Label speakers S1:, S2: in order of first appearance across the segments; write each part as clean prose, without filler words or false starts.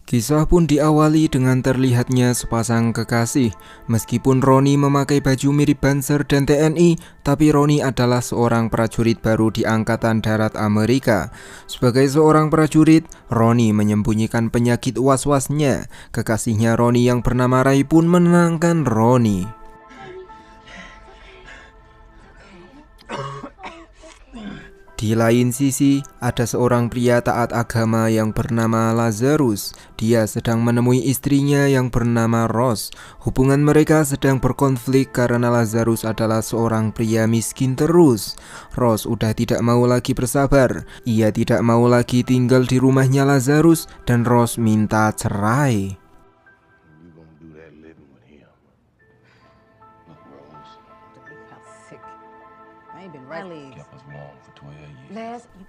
S1: Kisah pun diawali dengan terlihatnya sepasang kekasih. Meskipun Ronnie memakai baju mirip Banser dan TNI, tapi Ronnie adalah seorang prajurit baru di Angkatan Darat Amerika. Sebagai seorang prajurit, Ronnie menyembunyikan penyakit was-wasnya. Kekasihnya Ronnie yang bernama Ray pun menenangkan Ronnie. Di lain sisi, ada seorang pria taat agama yang bernama Lazarus. Dia sedang menemui istrinya yang bernama Ross. Hubungan mereka sedang berkonflik karena Lazarus adalah seorang pria miskin terus. Ross udah tidak mau lagi bersabar. Ia tidak mau lagi tinggal di rumahnya Lazarus dan Ross minta cerai.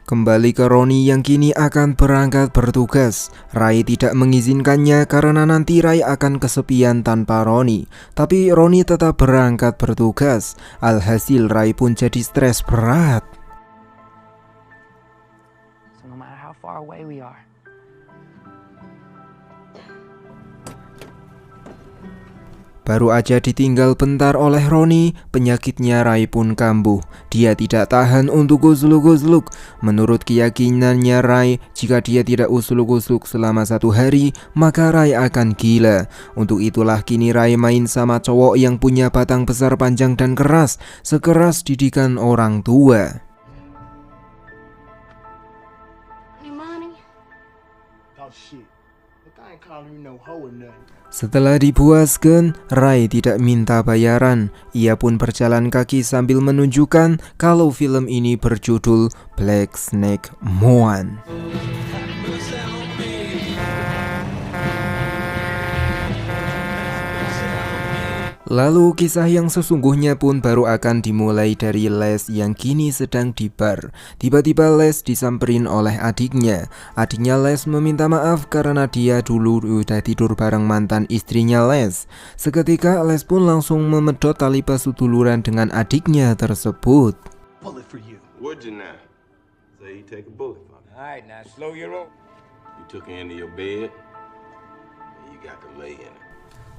S1: Kembali ke Ronnie yang kini akan berangkat bertugas. Ray tidak mengizinkannya karena nanti Ray akan kesepian tanpa Ronnie. Tapi Ronnie tetap berangkat bertugas. Alhasil Ray pun jadi stres berat.
S2: So no matter how far away we are,
S1: baru aja ditinggal bentar oleh Ronnie, penyakitnya Ray pun kambuh. Dia tidak tahan untuk usluk-usluk. Menurut keyakinannya Ray, jika dia tidak usluk-usluk selama 1 hari, maka Ray akan gila. Untuk itulah kini Ray main sama cowok yang punya batang besar panjang dan keras, sekeras didikan orang tua. Setelah dipuaskan, Ray tidak minta bayaran. Ia pun berjalan kaki sambil menunjukkan kalau film ini berjudul Black Snake Moan. Lalu kisah yang sesungguhnya pun baru akan dimulai dari Les yang kini sedang di bar. Tiba-tiba Les disamperin oleh adiknya. Adiknya Les meminta maaf karena dia dulu udah tidur bareng mantan istrinya Les. Seketika Les pun langsung memedot tali basuh duluran dengan adiknya tersebut.
S3: Bullet for you. Would you now? Say you take a bullet for me.
S4: All right, now slow your roll.
S3: You took her into your bed, and you got to lay in it.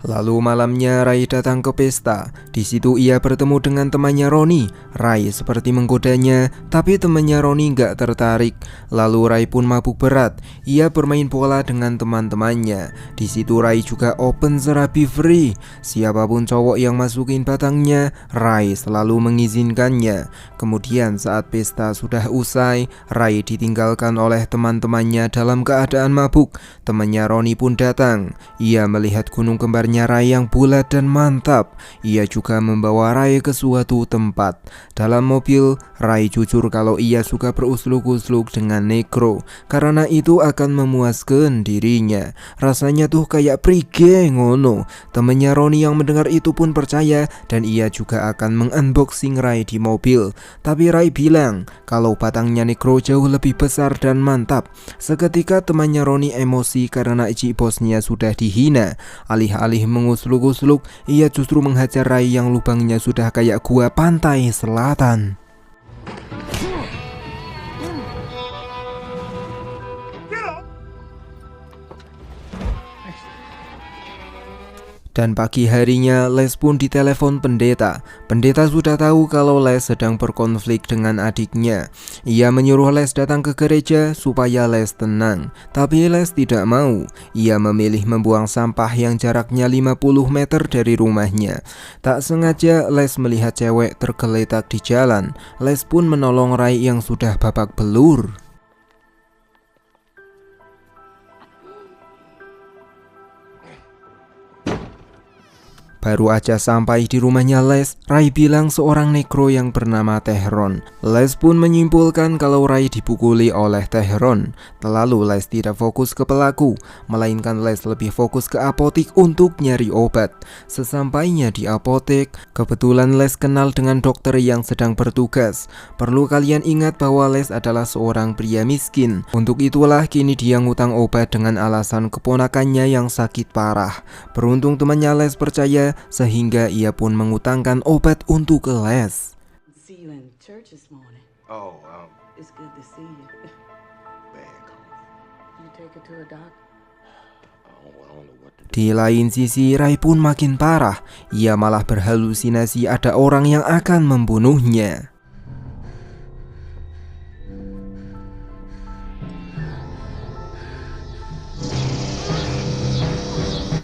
S1: Lalu malamnya Ray datang ke pesta. Di situ ia bertemu dengan temannya Ronnie. Ray seperti menggodanya, tapi temannya Ronnie gak tertarik. Lalu Ray pun mabuk berat. Ia bermain bola dengan teman-temannya. Di situ Ray juga open serabi free. Siapapun cowok yang masukin batangnya, Ray selalu mengizinkannya. Kemudian saat pesta sudah usai, Ray ditinggalkan oleh teman-temannya dalam keadaan mabuk. Temannya Ronnie pun datang. Ia melihat gunung kembarnya Ray yang bulat dan mantap. Ia juga membawa Ray ke suatu tempat. Dalam mobil, Ray jujur kalau ia suka berusluk-usluk dengan negro, karena itu akan memuaskan dirinya. Rasanya tuh kayak prige ngono. Temennya Ronnie yang mendengar itu pun percaya, dan ia juga akan mengunboxing Ray di mobil. Tapi Ray bilang kalau batangnya negro jauh lebih besar dan mantap. Seketika temannya Ronnie emosi karena icik bosnya sudah dihina. Alih-alih mengusluk-usluk, ia justru menghajar Ray yang lubangnya sudah kayak gua pantai selatan. Dan pagi harinya Les pun ditelepon pendeta. Pendeta sudah tahu kalau Les sedang berkonflik dengan adiknya. Ia menyuruh Les datang ke gereja supaya Les tenang. Tapi Les tidak mau. Ia memilih membuang sampah yang jaraknya 50 meter dari rumahnya. Tak sengaja Les melihat cewek tergeletak di jalan. Les pun menolong Ray yang sudah babak belur. Baru aja sampai di rumahnya Les, Ray bilang seorang negro yang bernama Tehron. Les pun menyimpulkan kalau Ray dipukuli oleh Tehron. Lalu Les tidak fokus ke pelaku, melainkan Les lebih fokus ke apotek untuk nyari obat. Sesampainya di apotek, kebetulan Les kenal dengan dokter yang sedang bertugas. Perlu kalian ingat bahwa Les adalah seorang pria miskin. Untuk itulah kini dia ngutang obat dengan alasan keponakannya yang sakit parah. Beruntung temannya Les percaya, sehingga ia pun mengutangkan obat untuk Les.
S2: see you in church this morning.
S3: Oh,
S2: It's good to see you.
S3: bad cough.
S2: You take her to a doctor.
S3: don't know what to do.
S1: Di lain sisi, Rai pun makin parah. Ia malah berhalusinasi ada orang yang akan membunuhnya.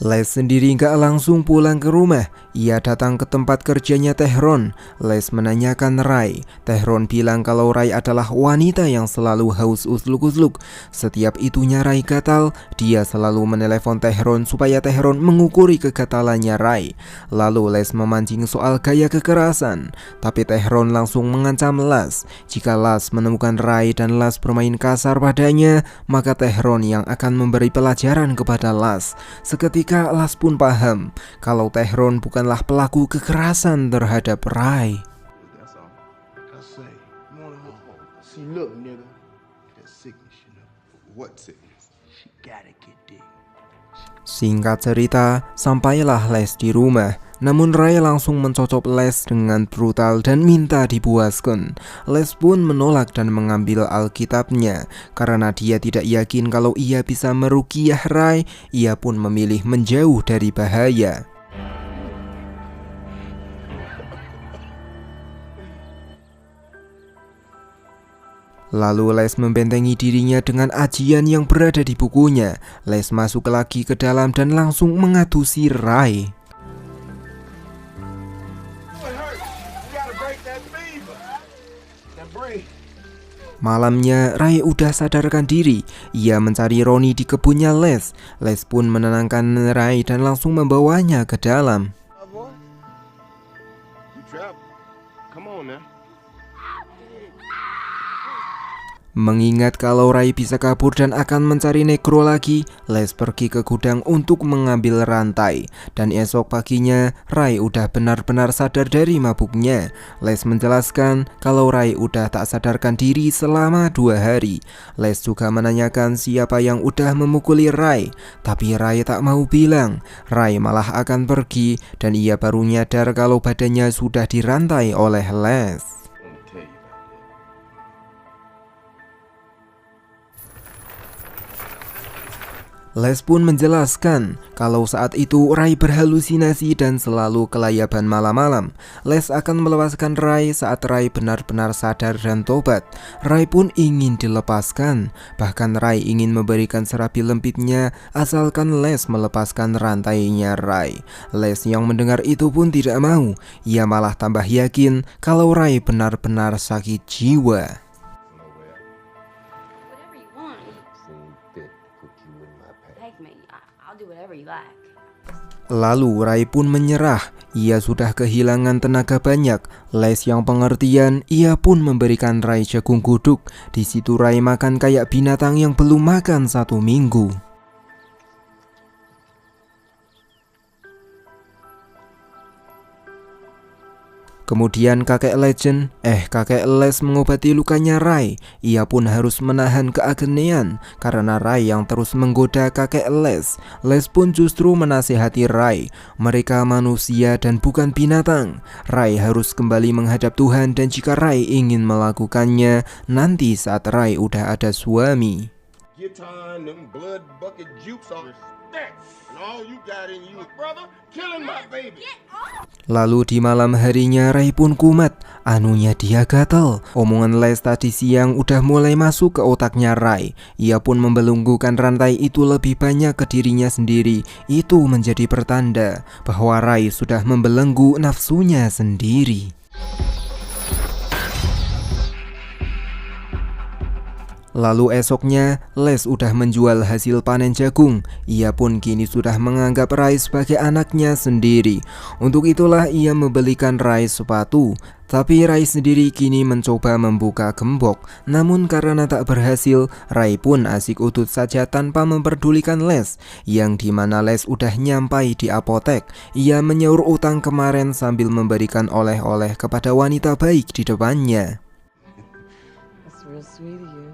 S1: Les sendiri gak langsung pulang ke rumah. Ia datang ke tempat kerjanya Tehron. Les menanyakan Rai. Tehron bilang kalau Rai adalah wanita yang selalu haus usluk-usluk. Setiap itunya Rai gatal. Dia selalu menelepon Tehron supaya Tehron mengukuri kegatalannya Rai. Lalu Les memancing soal gaya kekerasan. Tapi Tehron langsung mengancam Las. Jika Las menemukan Rai dan Las bermain kasar padanya, maka Tehron yang akan memberi pelajaran kepada Las. Seketika Las pun paham kalau Tehron bukanlah pelaku kekerasan terhadap Rai.
S3: That's all. I say, you wanna know? See, look, nigga, that sickness, you know. What sickness? She gotta get dick.
S1: Singkat cerita, sampailah Les di rumah. Namun Rai langsung mencocok Les dengan brutal dan minta dipuaskan. Les pun menolak dan mengambil Alkitabnya. Karena dia tidak yakin kalau ia bisa meruqyah Rai, ia pun memilih menjauh dari bahaya. Lalu Les membentengi dirinya dengan ajian yang berada di bukunya. Les masuk lagi ke dalam dan langsung mengadusi Rai. Malamnya, Rai udah sadarkan diri. Ia mencari Roni di kebunnya Les. Les pun menenangkan Rai dan langsung membawanya ke dalam.
S3: Come on now.
S1: Mengingat kalau Rai bisa kabur dan akan mencari Negro lagi, Les pergi ke gudang untuk mengambil rantai. Dan esok paginya, Rai udah benar-benar sadar dari mabuknya. Les menjelaskan kalau Rai udah tak sadarkan diri selama 2 hari. Les juga menanyakan siapa yang udah memukuli Rai. Tapi Rai tak mau bilang. Rai malah akan pergi dan ia baru nyadar kalau badannya sudah dirantai oleh Les. Les pun menjelaskan kalau saat itu Rai berhalusinasi dan selalu kelayaban malam-malam. Les akan melepaskan Rai saat Rai benar-benar sadar dan tobat. Rai pun ingin dilepaskan. Bahkan Rai ingin memberikan serabi lempitnya asalkan Les melepaskan rantainya Rai. Les yang mendengar itu pun tidak mau. Ia malah tambah yakin kalau Rai benar-benar sakit jiwa. Lalu Rai pun menyerah. Ia sudah kehilangan tenaga banyak. Les yang pengertian, ia pun memberikan Rai jagung guduk. Di situ Rai makan kayak binatang yang belum makan 1 minggu. Kemudian kakek Les mengobati lukanya Rai. Ia pun harus menahan keagenean karena Rai yang terus menggoda kakek Les. Les pun justru menasihati Rai. Mereka manusia dan bukan binatang. Rai harus kembali menghadap Tuhan dan jika Rai ingin melakukannya, nanti saat Rai udah ada suami. Lalu di malam harinya Rai pun kumat. Anunya dia gatel. Omongan Les tadi siang udah mulai masuk ke otaknya Rai. Ia pun membelenggukan rantai itu lebih banyak ke dirinya sendiri. Itu menjadi pertanda bahwa Rai sudah membelenggu nafsunya sendiri. Lalu esoknya, Les udah menjual hasil panen jagung. Ia pun kini sudah menganggap Rai sebagai anaknya sendiri. Untuk itulah ia membelikan Rai sepatu. Tapi Rai sendiri kini mencoba membuka gembok. Namun karena tak berhasil, Rai pun asik utut saja tanpa memperdulikan Les. Yang dimana Les udah nyampai di apotek. Ia menyaur utang kemarin sambil memberikan oleh-oleh kepada wanita baik di depannya.
S2: That's real sweet of you.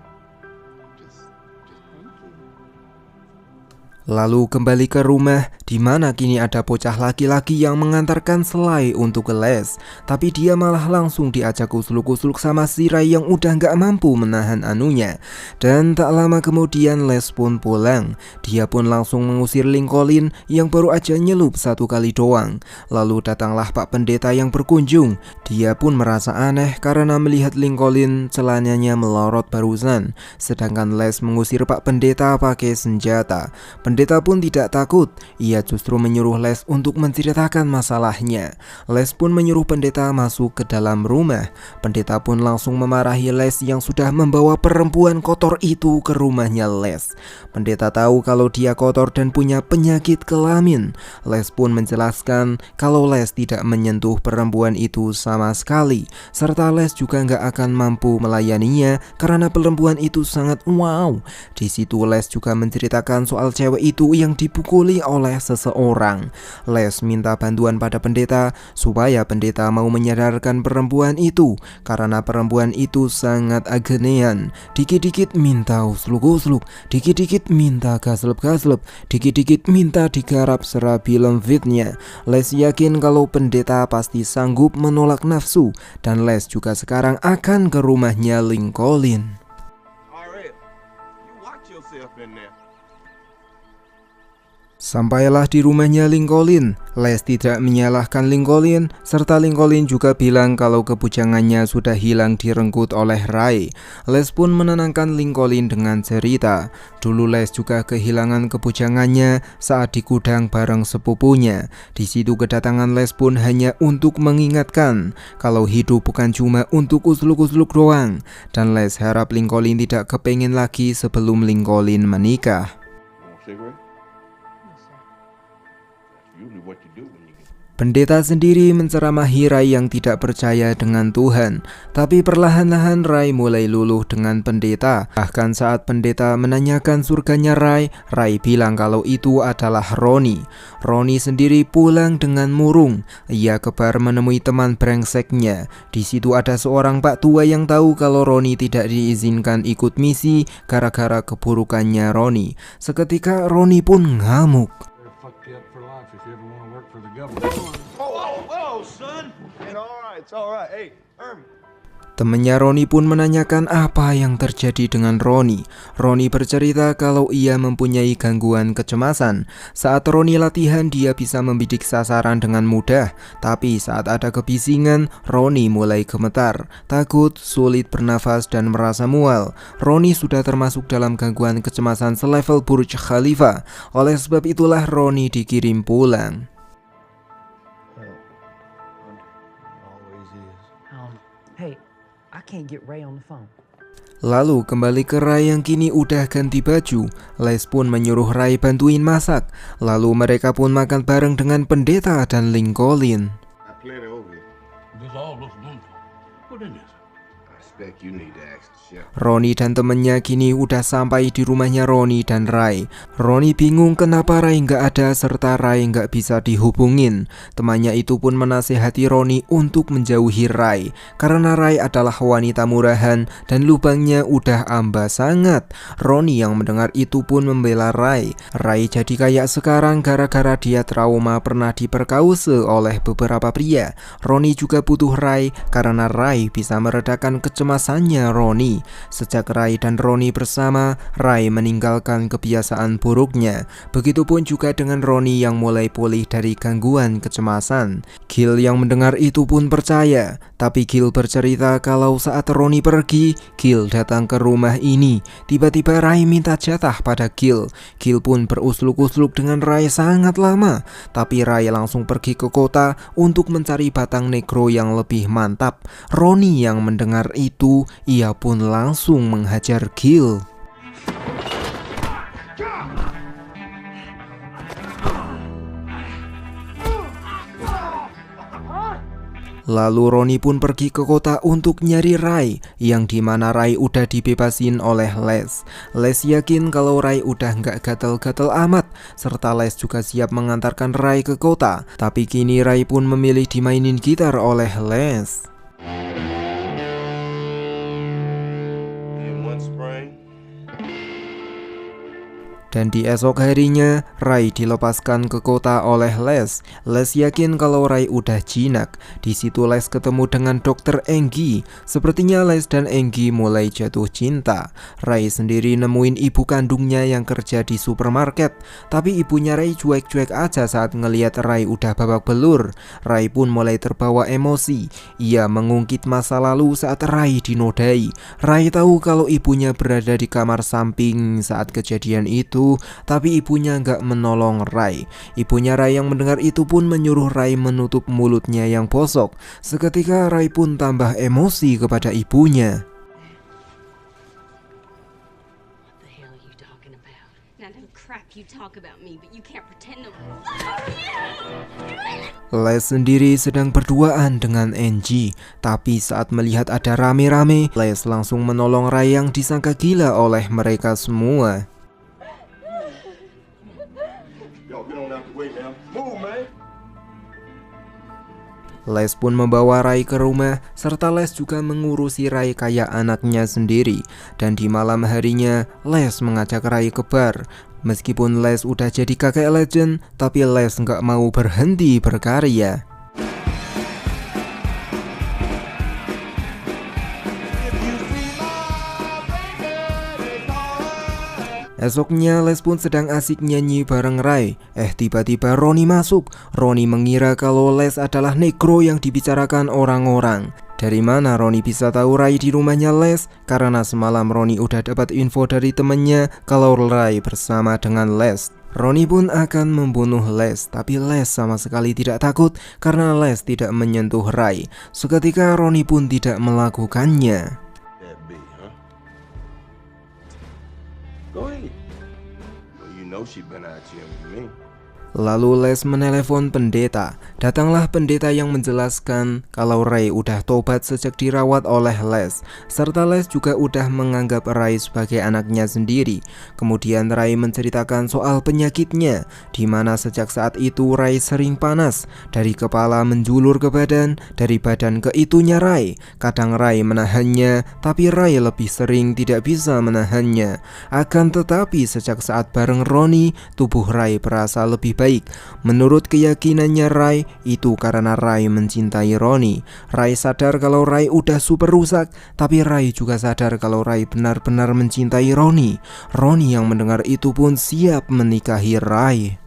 S1: Lalu kembali ke rumah, di mana kini ada bocah laki-laki yang mengantarkan selai untuk ke les. Tapi dia malah langsung diajak usluk-usluk sama si Ray yang udah gak mampu menahan anunya. Dan tak lama kemudian Les pun pulang. Dia pun langsung mengusir Lincoln yang baru aja nyelup 1 kali doang. Lalu datanglah Pak Pendeta yang berkunjung. Dia pun merasa aneh karena melihat Lincoln celananya melorot barusan. Sedangkan Les mengusir Pak Pendeta pakai senjata. Pendeta pun tidak takut, ia justru menyuruh Les untuk menceritakan masalahnya. Les pun menyuruh pendeta masuk ke dalam rumah. Pendeta pun langsung memarahi Les yang sudah membawa perempuan kotor itu ke rumahnya Les. Pendeta tahu kalau dia kotor dan punya penyakit kelamin. Les pun menjelaskan kalau Les tidak menyentuh perempuan itu sama sekali, serta Les juga nggak akan mampu melayaninya karena perempuan itu sangat wow. Di situ Les juga menceritakan soal cewek itu yang dipukuli oleh seseorang. Les minta bantuan pada pendeta supaya pendeta mau menyadarkan perempuan itu karena perempuan itu sangat agenean. Dikit-dikit minta usluk-usluk, dikit-dikit minta gaslep-gaslep, dikit-dikit minta digarap serabi lembutnya. Les yakin kalau pendeta pasti sanggup menolak nafsu, dan Les juga sekarang akan ke rumahnya Lincoln.
S3: Alright, you watch yourself in there.
S1: Sampailah di rumahnya Lincoln. Les tidak menyalahkan Lincoln, serta Lincoln juga bilang kalau kebujangannya sudah hilang direnggut oleh Ray. Les pun menenangkan Lincoln dengan cerita. Dulu Les juga kehilangan kebujangannya saat di gudang bareng sepupunya. Di situ kedatangan Les pun hanya untuk mengingatkan kalau hidup bukan cuma untuk usluk-usluk doang. Dan Les harap Lincoln tidak kepengin lagi sebelum Lincoln menikah. Pendeta sendiri menceramahi Ray yang tidak percaya dengan Tuhan. Tapi perlahan-lahan Ray mulai luluh dengan pendeta. Bahkan saat pendeta menanyakan surganya Ray bilang kalau itu adalah Ronnie. Ronnie sendiri pulang dengan murung. Ia kebar menemui teman brengseknya. Di situ ada seorang pak tua yang tahu kalau Ronnie tidak diizinkan ikut misi gara-gara keburukannya Ronnie. Seketika Ronnie pun ngamuk.
S3: Whoa, son. It's all right. Hey, Herman.
S1: Temannya Ronnie pun menanyakan apa yang terjadi dengan Ronnie. Ronnie bercerita kalau ia mempunyai gangguan kecemasan. Saat Ronnie latihan, dia bisa membidik sasaran dengan mudah. Tapi saat ada kebisingan, Ronnie mulai gemetar, takut, sulit bernafas, dan merasa mual. Ronnie sudah termasuk dalam gangguan kecemasan selevel Burj Khalifa. Oleh sebab itulah Ronnie dikirim pulang.
S2: Hey, I can't get Ray on the phone.
S1: Lalu kembali ke Ray yang kini udah ganti baju. Les pun menyuruh Ray bantuin masak. Lalu mereka pun makan bareng dengan pendeta dan Lincoln. Ronnie dan temennya kini udah sampai di rumahnya Ronnie dan Ray. Ronnie bingung kenapa Ray nggak ada serta Ray nggak bisa dihubungin. Temannya itu pun menasihati Ronnie untuk menjauhi Ray karena Ray adalah wanita murahan dan lubangnya udah ambas sangat. Ronnie yang mendengar itu pun membela Ray. Ray jadi kayak sekarang gara-gara dia trauma pernah diperkause oleh beberapa pria. Ronnie juga butuh Ray karena Ray bisa meredakan kecemasannya Ronnie. Sejak Ray dan Ronnie bersama, Ray meninggalkan kebiasaan buruknya. Begitupun juga dengan Ronnie yang mulai pulih dari gangguan kecemasan. Gil yang mendengar itu pun percaya. Tapi Gil bercerita kalau saat Ronnie pergi, Gil datang ke rumah ini. Tiba-tiba Ray minta jatah pada Gil. Gil pun berusluk-usluk dengan Ray sangat lama. Tapi Ray langsung pergi ke kota untuk mencari batang negro yang lebih mantap. Ronnie yang mendengar itu, ia pun langsung menghajar Gil. Lalu Ronnie pun pergi ke kota untuk nyari Ray, yang dimana Ray udah dibebasin oleh Les. Les yakin kalau Ray udah nggak gatel-gatel amat, serta Les juga siap mengantarkan Ray ke kota. Tapi kini Ray pun memilih dimainin gitar oleh Les. Dan di esok harinya, Rai dilepaskan ke kota oleh Les. Les yakin kalau Rai udah jinak. Di situ Les ketemu dengan Dr. Enggi. Sepertinya Les dan Enggi mulai jatuh cinta. Rai sendiri nemuin ibu kandungnya yang kerja di supermarket. Tapi ibunya Rai cuek-cuek aja saat ngeliat Rai udah babak belur. Rai pun mulai terbawa emosi. Ia mengungkit masa lalu saat Rai dinodai. Rai tahu kalau ibunya berada di kamar samping saat kejadian itu. Tapi ibunya nggak menolong Rai. Ibunya Rai yang mendengar itu pun menyuruh Rai menutup mulutnya yang bosok. Seketika Rai pun tambah emosi kepada ibunya. Les sendiri sedang berduaan dengan Enggi. Tapi saat melihat ada rame-rame, Les langsung menolong Rai yang disangka gila oleh mereka semua. Les pun membawa Rai ke rumah, serta Les juga mengurusi Rai kayak anaknya sendiri. Dan di malam harinya, Les mengajak Rai ke bar. Meskipun Les udah jadi kakek legend, tapi Les nggak mau berhenti berkarya. Esoknya Les pun sedang asik nyanyi bareng Rai. Tiba-tiba Roni masuk. Roni mengira kalau Les adalah negro yang dibicarakan orang-orang. Dari mana Roni bisa tahu Rai di rumahnya Les? Karena semalam Roni udah dapat info dari temennya kalau Rai bersama dengan Les. Roni pun akan membunuh Les, tapi Les sama sekali tidak takut karena Les tidak menyentuh Rai. Seketika Roni pun tidak melakukannya. Lalu Les menelepon pendeta. Datanglah pendeta yang menjelaskan kalau Rai udah tobat sejak dirawat oleh Les. Serta Les juga udah menganggap Rai sebagai anaknya sendiri. Kemudian Rai menceritakan soal penyakitnya, di mana sejak saat itu Rai sering panas. Dari kepala menjulur ke badan, dari badan ke itunya Rai. Kadang Rai menahannya, tapi Rai lebih sering tidak bisa menahannya. Akan tetapi sejak saat bareng Roni, tubuh Rai berasa lebih baik. Menurut keyakinannya Rai, itu karena Rai mencintai Roni. Rai sadar kalau Rai udah super rusak, tapi Rai juga sadar kalau Rai benar-benar mencintai Roni. Roni yang mendengar itu pun siap menikahi Rai.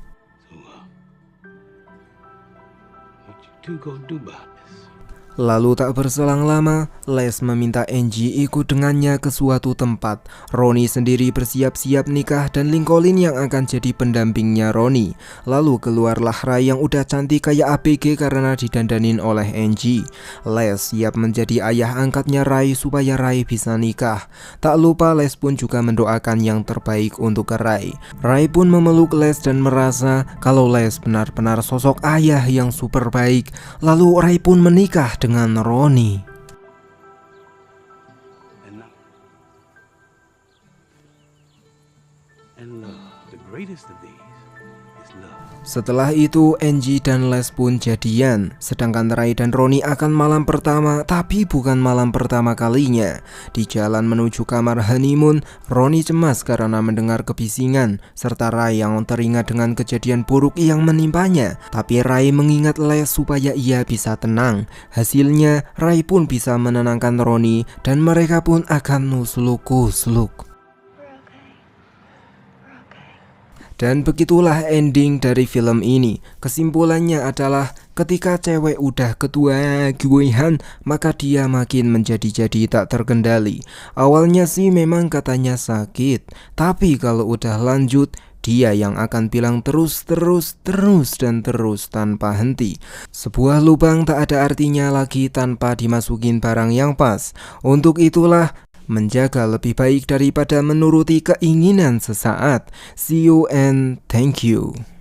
S1: Lalu tak berselang lama, Les meminta Enggi ikut dengannya ke suatu tempat. Roni sendiri bersiap-siap nikah dan Lincoln yang akan jadi pendampingnya Roni. Lalu keluarlah Rai yang udah cantik kayak ABG karena didandanin oleh Enggi. Les siap menjadi ayah angkatnya Rai supaya Rai bisa nikah. Tak lupa Les pun juga mendoakan yang terbaik untuk Rai. Rai pun memeluk Les dan merasa kalau Les benar-benar sosok ayah yang super baik. Lalu Rai pun menikah dengan Roni. Setelah itu Enggi dan Les pun jadian. Sedangkan Rai dan Roni akan malam pertama, tapi bukan malam pertama kalinya. Di jalan menuju kamar honeymoon, Roni cemas karena mendengar kebisingan, serta Rai yang teringat dengan kejadian buruk yang menimpanya. Tapi Rai mengingat Les supaya ia bisa tenang. Hasilnya Rai pun bisa menenangkan Roni dan mereka pun akan nusluk-nusluk. Dan begitulah ending dari film ini. Kesimpulannya adalah ketika cewek udah ketua-guehan, maka dia makin menjadi-jadi tak terkendali. Awalnya sih memang katanya sakit, tapi kalau udah lanjut, dia yang akan bilang terus dan terus tanpa henti. Sebuah lubang tak ada artinya lagi tanpa dimasukin barang yang pas. Untuk itulah menjaga lebih baik daripada menuruti keinginan sesaat. See you and thank you.